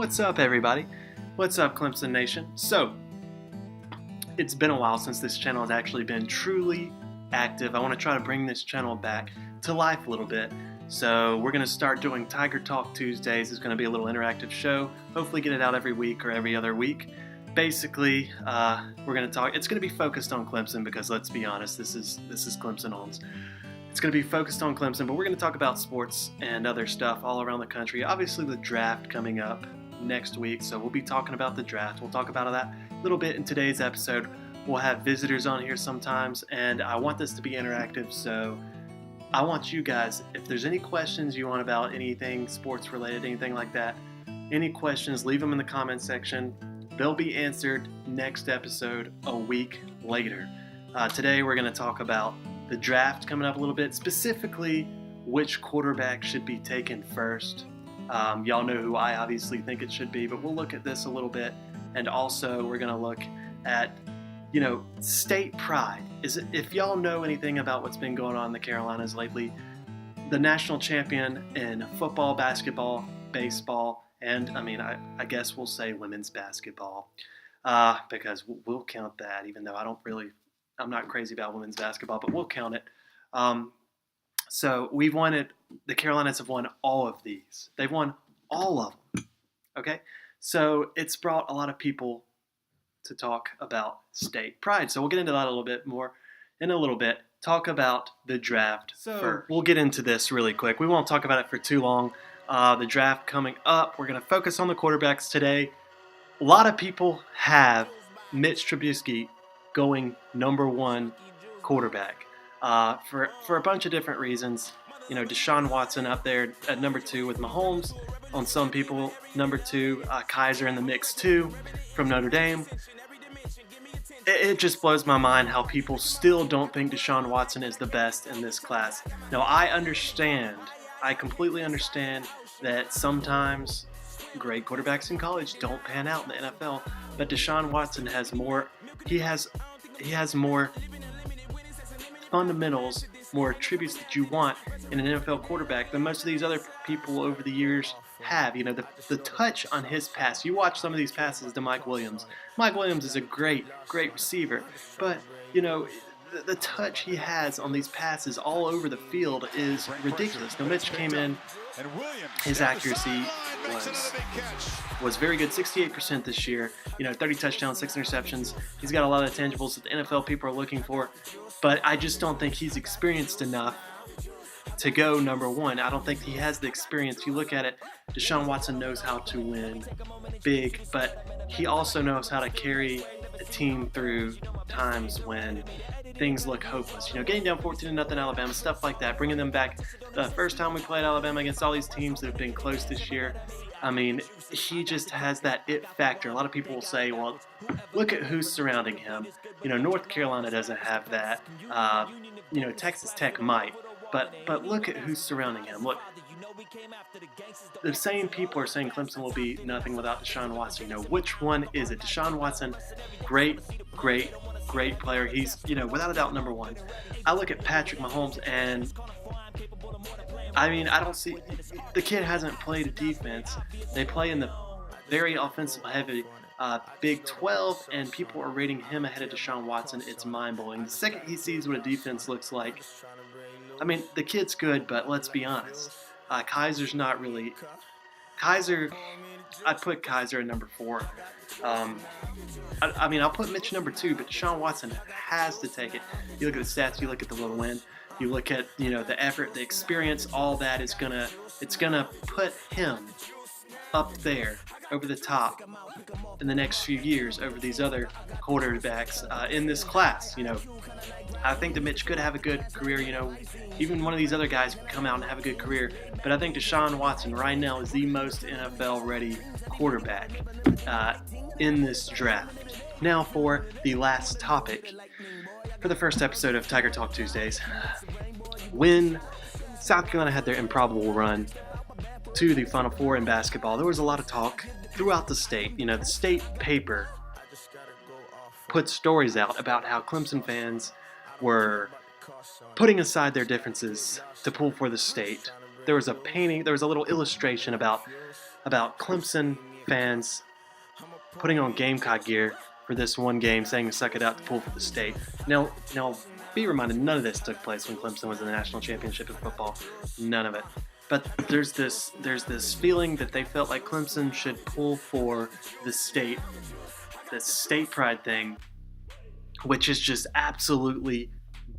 What's up, everybody? What's up, Clemson Nation? So, it's been a while since this channel has actually been truly active. I want to try to bring this channel back to life a little bit. So we're going to start doing Tiger Talk Tuesdays. It's going to be a little interactive show. Hopefully get it out every week or every other week. Basically, we're going to talk. It's going to be focused on Clemson because, let's be honest, this is clemsonowns. It's going to be focused on Clemson, but we're going to talk about sports and other stuff all around the country. Obviously, the draft coming up next week, so we'll be talking about the draft. We'll talk about that a little bit in today's episode. We'll have visitors on here sometimes, and I want this to be interactive, so I want you guys, if there's any questions you want about anything sports related, anything like that, any questions, leave them in the comment section. They'll be answered next episode a week later. Today we're going to talk about the draft coming up a little bit, specifically which quarterback should be taken first. Y'all know who I obviously think it should be, but we'll look at this a little bit. And also we're going to look at, state pride. If y'all know anything about what's been going on in the Carolinas lately, the national champion in football, basketball, baseball, and I guess we'll say women's basketball, because we'll count that, even though I'm not crazy about women's basketball, but we'll count it. So the Carolinas have won all of these. They've won all of them. Okay? So it's brought a lot of people to talk about state pride. So we'll get into that a little bit more in a little bit. Talk about the draft first. We'll get into this really quick. We won't talk about it for too long. The draft coming up. We're going to focus on the quarterbacks today. A lot of people have Mitch Trubisky going number one quarterback for a bunch of different reasons. Deshaun Watson up there at number two with Mahomes. On some people, number two, Kaiser in the mix too from Notre Dame. It just blows my mind how people still don't think Deshaun Watson is the best in this class. Now, I completely understand that sometimes great quarterbacks in college don't pan out in the NFL, but Deshaun Watson has more. He has more fundamentals, more attributes that you want in an NFL quarterback than most of these other people over the years have. The touch on his pass. You watch some of these passes to Mike Williams. Mike Williams is a great receiver, but the touch he has on these passes all over the field is ridiculous. Now, Mitch came in, his accuracy was very good, 68% this year. 30 touchdowns, 6 interceptions. He's got a lot of tangibles that the NFL people are looking for, but I just don't think he's experienced enough to go number one. I don't think he has the experience. You look at it, Deshaun Watson knows how to win big, but he also knows how to carry a team through times when things look hopeless. Getting down 14-0 Alabama, stuff like that, bringing them back. The first time we played Alabama against all these teams that have been close this year, he just has that it factor. A lot of people will say, well, look at who's surrounding him. North Carolina doesn't have that. Texas Tech might. But look at who's surrounding him. Look, the same people are saying Clemson will be nothing without Deshaun Watson. Which one is it? Deshaun Watson, great player. He's, without a doubt, number one. I look at Patrick Mahomes, and I don't see – the kid hasn't played a defense. They play in the very offensive-heavy Big 12, and people are rating him ahead of Deshaun Watson. It's mind-blowing. The second he sees what a defense looks like – the kid's good, but let's be honest. Kaiser's not really – I'd put Kaiser at number 4. I'll put Mitch number 2, but Deshaun Watson has to take it. You look at the stats, you look at the little win, you look at, the effort, the experience, all that is it's gonna put him up there over the top in the next few years over these other quarterbacks in this class. I think that Mitch could have a good career. Even one of these other guys could come out and have a good career. But I think Deshaun Watson right now is the most NFL-ready quarterback in this draft. Now for the last topic for the first episode of Tiger Talk Tuesdays. When South Carolina had their improbable run to the Final Four in basketball, there was a lot of talk throughout the state. The state paper put stories out about how Clemson fans were putting aside their differences to pull for the state. There was a painting, there was a little illustration about Clemson fans putting on Gamecock gear for this one game, saying to suck it out to pull for the state. Now, be reminded, none of this took place when Clemson was in the national championship in football. None of it. But there's this feeling that they felt like Clemson should pull for the state pride thing, which is just absolutely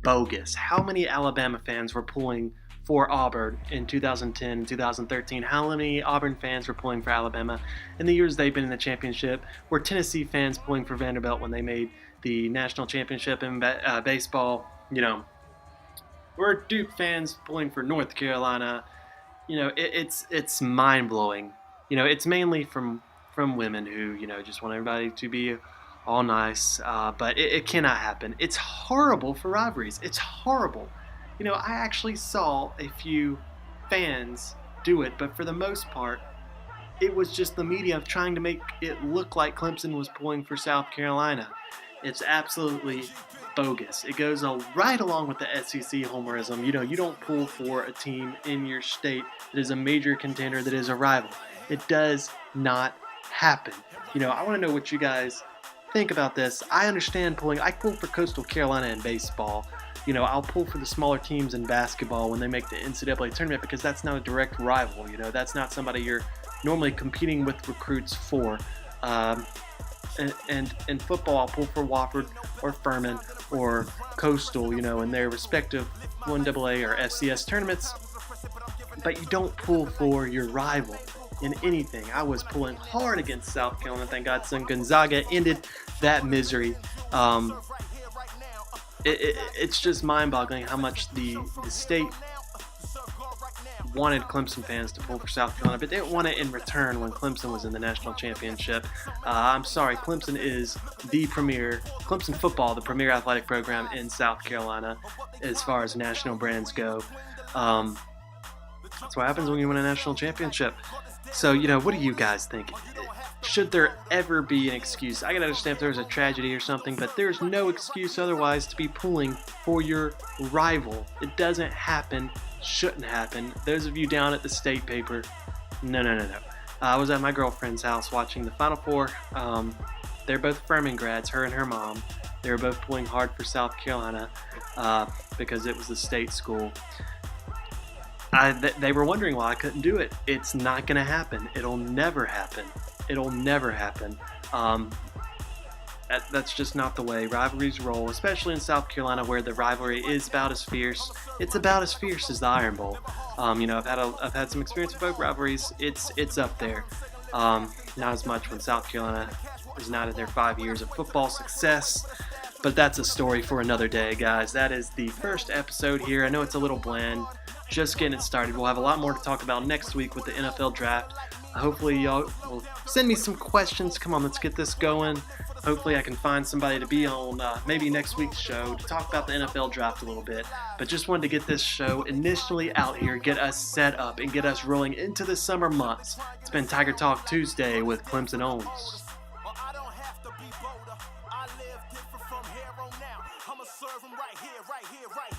bogus. How many Alabama fans were pulling for Auburn in 2010 and 2013? How many Auburn fans were pulling for Alabama in the years they've been in the championship? Were Tennessee fans pulling for Vanderbilt when they made the national championship in baseball? Were Duke fans pulling for North Carolina? It's mind-blowing. It's mainly from women who, just want everybody to be all nice, but it cannot happen. It's horrible for rivalries. It's horrible. I actually saw a few fans do it, but for the most part, it was just the media trying to make it look like Clemson was pulling for South Carolina. It's absolutely bogus. It goes right along with the SEC homerism. You don't pull for a team in your state that is a major contender, that is a rival. It does not happen. I want to know what you guys think about this. I understand pulling. I pull for Coastal Carolina in baseball. I'll pull for the smaller teams in basketball when they make the NCAA tournament, because that's not a direct rival. That's not somebody you're normally competing with recruits for. And in football, I'll pull for Wofford or Furman or Coastal, in their respective 1AA or FCS tournaments. But you don't pull for your rival in anything. I was pulling hard against South Carolina. Thank God son Gonzaga ended that misery. It's just mind-boggling how much the state wanted Clemson fans to pull for South Carolina, but they didn't want it in return when Clemson was in the national championship. I'm sorry, Clemson is Clemson football, the premier athletic program in South Carolina as far as national brands go. That's what happens when you win a national championship. So, what do you guys think? Should there ever be an excuse? I can understand if there was a tragedy or something, but there's no excuse otherwise to be pulling for your rival. It doesn't happen, shouldn't happen. Those of you down at the state paper, no. I was at my girlfriend's house watching the Final Four. They're both Furman grads, her and her mom. They were both pulling hard for South Carolina because it was the state school. They were wondering why I couldn't do it. It's not going to happen. It'll never happen. That's just not the way rivalries roll, especially in South Carolina, where the rivalry is about as fierce. It's about as fierce as the Iron Bowl. I've had some experience with both rivalries. It's up there. Not as much when South Carolina is not in their 5 years of football success. But that's a story for another day, guys. That is the first episode here. I know it's a little bland. Just getting it started. We'll have a lot more to talk about next week with the NFL draft. Hopefully y'all will send me some questions. Come on, let's get this going. Hopefully I can find somebody to be on maybe next week's show to talk about the NFL draft a little bit. But just wanted to get this show initially out here, get us set up, and get us rolling into the summer months. It's been Tiger Talk Tuesday with clemsonowns. Serve 'em right here, right here, right here.